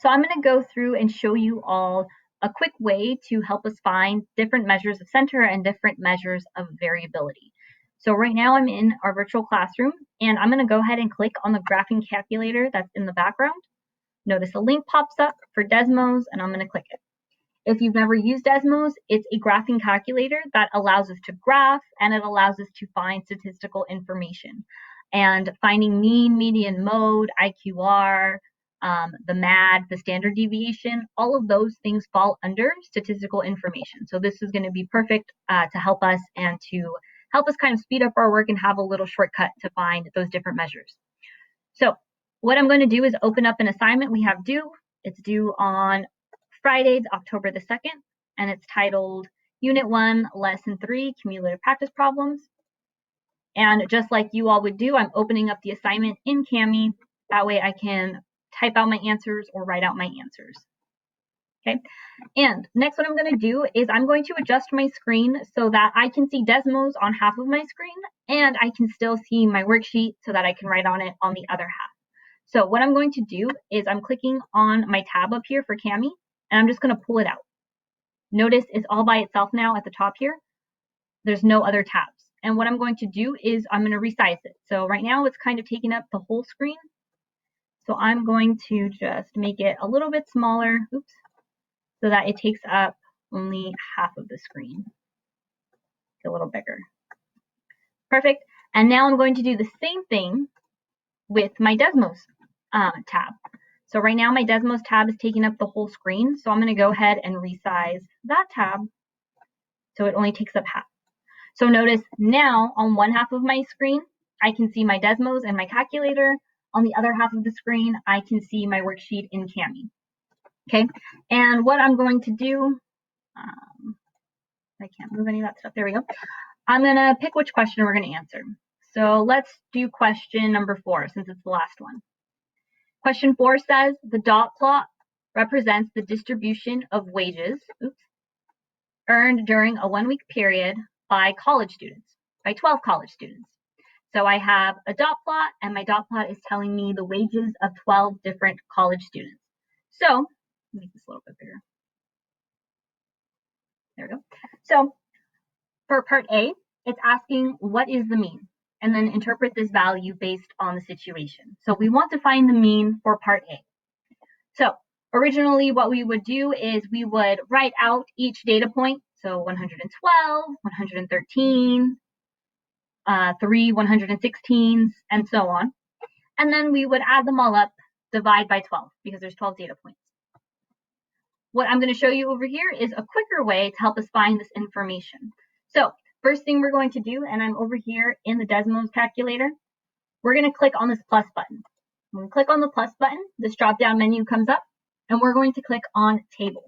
So I'm going to go through and show you all a quick way to help us find different measures of center and different measures of variability. So right now I'm in our virtual classroom, and I'm going to go ahead and click on the graphing calculator that's in the background. Notice a link pops up for Desmos, and I'm going to click it. If you've never used Desmos, it's a graphing calculator that allows us to graph, and it allows us to find statistical information. And finding mean, median, mode, IQR, the MAD, the standard deviation, all of those things fall under statistical information. So this is going to be perfect to help us and to help us kind of speed up our work and have a little shortcut to find those different measures. So what I'm going to do is open up an assignment we have due. It's due on Friday, October the 2nd, and it's titled Unit 1, Lesson 3, Cumulative Practice Problems. And just like you all would do, I'm opening up the assignment in Kami. That way I can type out my answers or write out my answers. Okay, and next what I'm going to do is I'm going to adjust my screen so that I can see Desmos on half of my screen, and I can still see my worksheet so that I can write on it on the other half. So what I'm going to do is I'm clicking on my tab up here for Kami, and I'm just going to pull it out. Notice it's all by itself now at the top here. There's no other tabs. And what I'm going to do is I'm going to resize it. So right now it's kind of taking up the whole screen. So I'm going to just make it a little bit smaller, oops, so that it takes up only half of the screen. A little bigger. Perfect. And now I'm going to do the same thing with my Desmos tab. So right now my Desmos tab is taking up the whole screen. So I'm going to go ahead and resize that tab so it only takes up half. So notice now on one half of my screen, I can see my Desmos and my calculator. On the other half of the screen, I can see my worksheet in Kami. Okay, and what I'm going to do, I can't move any of that stuff. There we go. I'm going to pick which question we're going to answer. So let's do question number 4 since it's the last one. Question 4 says the dot plot represents the distribution of wages earned during a 1-week period by college students, by 12 college students. So I have a dot plot, and my dot plot is telling me the wages of 12 different college students. So make this a little bit bigger. There we go. So for part A, it's asking what is the mean, and then interpret this value based on the situation. So we want to find the mean for part A. So originally what we would do is we would write out each data point. So 112, 113, 3 116s, and so on. And then we would add them all up, divide by 12, because there's 12 data points. What I'm going to show you over here is a quicker way to help us find this information. So first thing we're going to do, and I'm over here in the Desmos calculator, we're going to click on this plus button. When we click on the plus button, this drop-down menu comes up, and we're going to click on Table.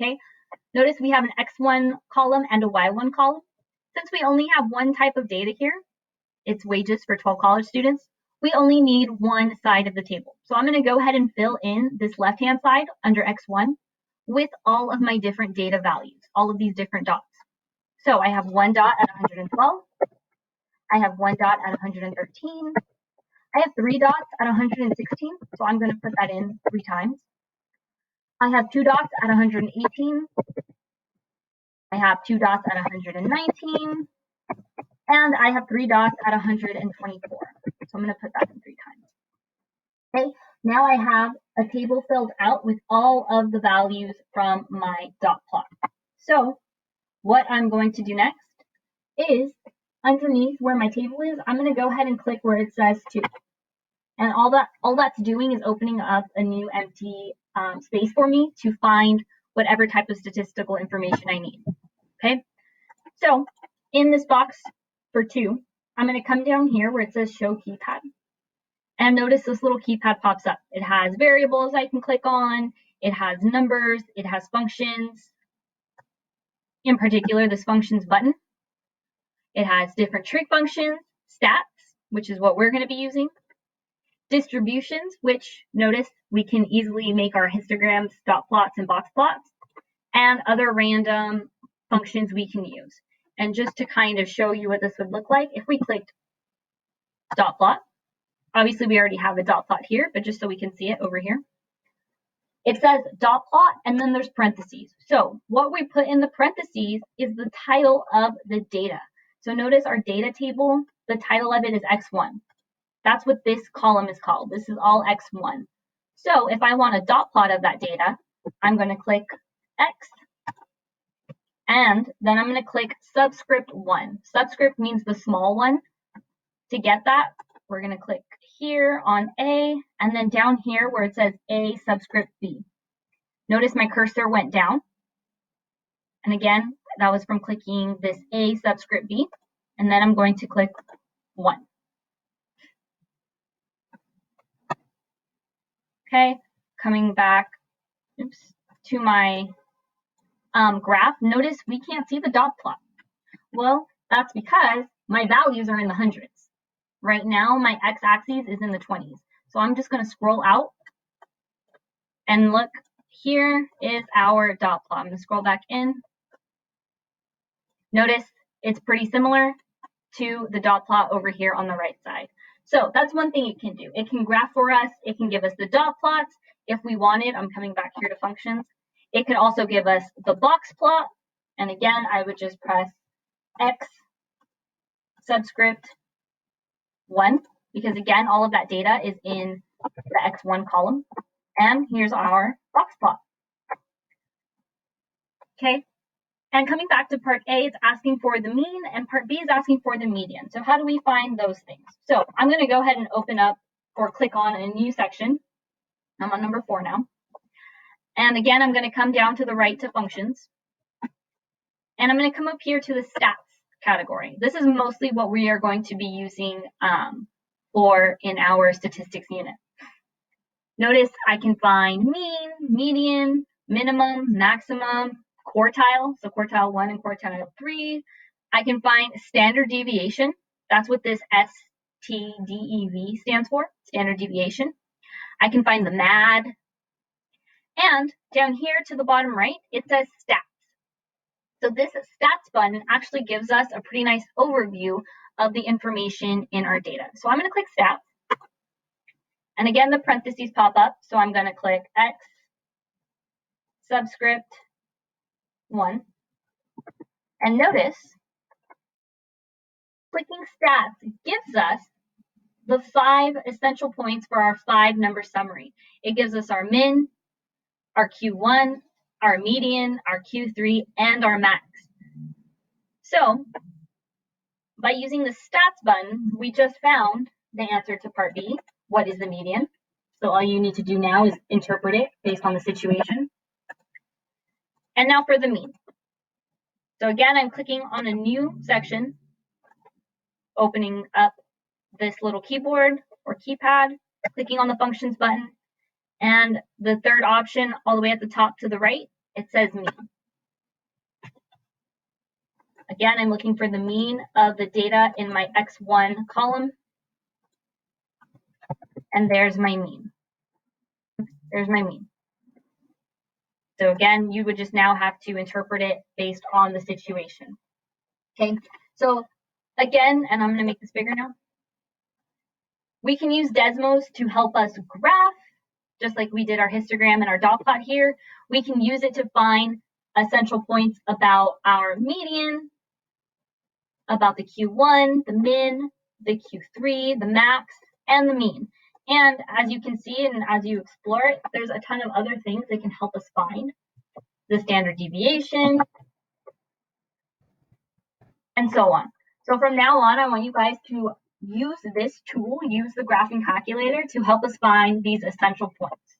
Okay, notice we have an X1 column and a Y1 column. Since we only have one type of data here, it's wages for 12 college students, we only need one side of the table. So I'm going to go ahead and fill in this left-hand side under X1 with all of my different data values, all of these different dots. So I have one dot at 112. I have one dot at 113. I have 3 dots at 116, so I'm going to put that in 3 times. I have 2 dots at 118. I have 2 dots at 119. And I have 3 dots at 124. So I'm going to put that in 3 times. Okay, now I have a table filled out with all of the values from my dot plot. So what I'm going to do next is underneath where my table is, I'm going to go ahead and click where it says 2. And all that's doing is opening up a new empty space for me to find whatever type of statistical information I need. Okay, so in this box for 2, I'm going to come down here where it says Show Keypad. And notice this little keypad pops up. It has variables I can click on. It has numbers. It has functions. In particular, this functions button. It has different trig functions, stats, which is what we're going to be using, distributions, which notice we can easily make our histograms, dot plots, and box plots, and other random functions we can use. And just to kind of show you what this would look like, if we clicked dot plot, obviously we already have a dot plot here, but just so we can see it over here. It says dot plot and then there's parentheses. So what we put in the parentheses is the title of the data. So notice our data table, the title of it is X1. That's what this column is called. This is all X1. So if I want a dot plot of that data, I'm going to click X, and then I'm going to click subscript 1. Subscript means the small one. To get that, we're going to click here on A, and then down here where it says A subscript B. Notice my cursor went down. And again, that was from clicking this A subscript B. And then I'm going to click 1. Okay, coming back to my graph, notice we can't see the dot plot. Well, that's because my values are in the hundreds. Right now, my x-axis is in the 20s. So I'm just going to scroll out and look, here is our dot plot. I'm going to scroll back in. Notice it's pretty similar to the dot plot over here on the right side. So that's one thing it can do. It can graph for us. It can give us the dot plots if we wanted. I'm coming back here to functions. It could also give us the box plot. And again, I would just press X subscript 1, because again, all of that data is in the X1 column. And here's our box plot. Okay. And coming back to part A, it's asking for the mean, and part B is asking for the median. So how do we find those things? So I'm going to go ahead and open up or click on a new section. I'm on number 4 now. And again, I'm going to come down to the right to functions. And I'm going to come up here to the stats category. This is mostly what we are going to be using for in our statistics unit. Notice I can find mean, median, minimum, maximum, quartile, so quartile 1 and quartile 3. I can find standard deviation. That's what this STDEV stands for, standard deviation. I can find the MAD. And down here to the bottom right, it says stats. So this stats button actually gives us a pretty nice overview of the information in our data. So I'm going to click stats. And again, the parentheses pop up. So I'm going to click X subscript 1. And notice clicking stats gives us the 5 essential points for our 5-number summary. It gives us our min, our Q1, our median, our Q3, and our max. So by using the stats button, we just found the answer to part B. What is the median? So all you need to do now is interpret it based on the situation. And now for the mean. So again, I'm clicking on a new section, opening up this little keyboard or keypad, clicking on the functions button, and the third option all the way at the top to the right, it says mean. Again, I'm looking for the mean of the data in my X1 column, and there's my mean. There's my mean. So again, you would just now have to interpret it based on the situation. Okay, so again, and I'm going to make this bigger now, we can use Desmos to help us graph, just like we did our histogram and our dot plot here. We can use it to find essential points about our median, about the Q1, the min, the Q3, the max, and the mean. And as you can see, and as you explore it, there's a ton of other things that can help us find the standard deviation, and so on. So from now on, I want you guys to use this tool, use the graphing calculator to help us find these essential points.